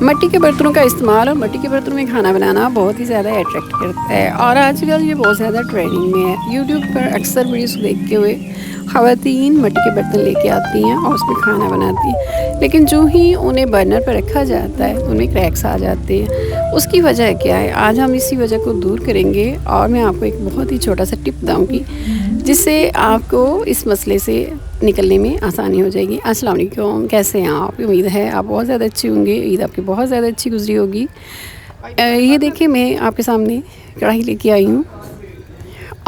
मिट्टी के बर्तनों का इस्तेमाल और मिट्टी के बर्तनों में खाना बनाना बहुत ही ज़्यादा अट्रैक्ट करता है और आजकल ये बहुत ज़्यादा ट्रेंडिंग में है। यूट्यूब पर अक्सर वीडियोस देखते हुए ख़वातीन मिट्टी के बर्तन लेके आती हैं और उसमें खाना बनाती हैं, लेकिन जो ही उन्हें बर्नर पर रखा जाता है उनमें क्रैक्स आ जाते हैं। उसकी वजह क्या है, आज हम इसी वजह को दूर करेंगे और मैं आपको एक बहुत ही छोटा सा टिप दूँगी जिससे आपको इस मसले से निकलने में आसानी हो जाएगी। अस्सलाम वालेकुम, कैसे हैं आप? उम्मीद है आप बहुत ज़्यादा अच्छे होंगे। ईद आपकी बहुत ज़्यादा अच्छी गुजरी होगी। ये देखिए मैं आपके सामने कढ़ाई लेके आई हूँ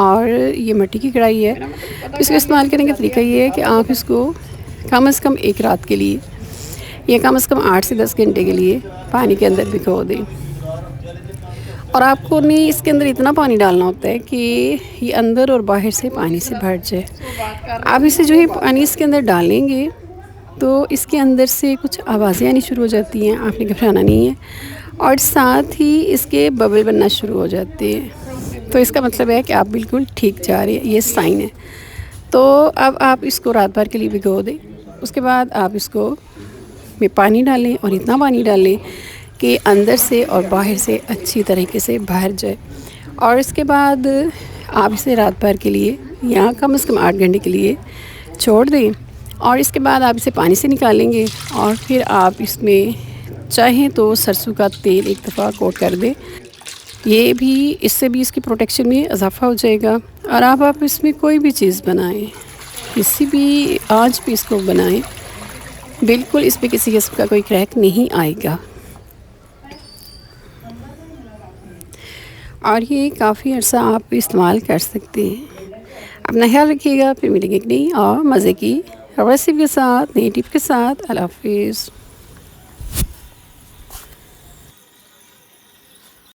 और ये मिट्टी की कढ़ाई है। इसको इस्तेमाल करने का तरीका ये है कि आप इसको कम से कम एक रात के लिए या कम से कम 8 से 10 घंटे के लिए पानी के अंदर भिगो दें। और आपको नहीं इसके अंदर इतना पानी डालना होता है कि ये अंदर और बाहर से पानी से भर जाए। आप इसे जो है पानी इसके अंदर डालेंगे तो इसके अंदर से कुछ आवाज़ें आनी शुरू हो जाती हैं, आपने घबराना नहीं है। और साथ ही इसके बबल बनना शुरू हो जाते हैं, तो इसका मतलब है कि आप बिल्कुल ठीक जा रहे हैं, ये साइन है। तो अब आप इसको रात भर के लिए भिगो दें। उसके बाद आप इसको में पानी डालें और इतना पानी डालें कि अंदर से और बाहर से अच्छी तरीके से भर जाए। और इसके बाद आप इसे रात भर के लिए या कम से कम 8 घंटे के लिए छोड़ दें। और इसके बाद आप इसे पानी से निकालेंगे और फिर आप इसमें चाहें तो सरसों का तेल एक दफ़ा कोट कर दें। ये भी इससे भी इसकी प्रोटेक्शन में इजाफ़ा हो जाएगा। और आप इसमें कोई भी चीज़ बनाएं, किसी भी आंच पे इसको बनाएं, बिल्कुल इस पर किसी किस्म का कोई क्रैक नहीं आएगा। और ये काफ़ी अर्सा आप इस्तेमाल कर सकते हैं। अपना ख्याल रखिएगा। फिर मिलेंगे एक नई और मज़े की रेसिपी के साथ, नई टिप के साथ। अल्लाह हाफ़िज़।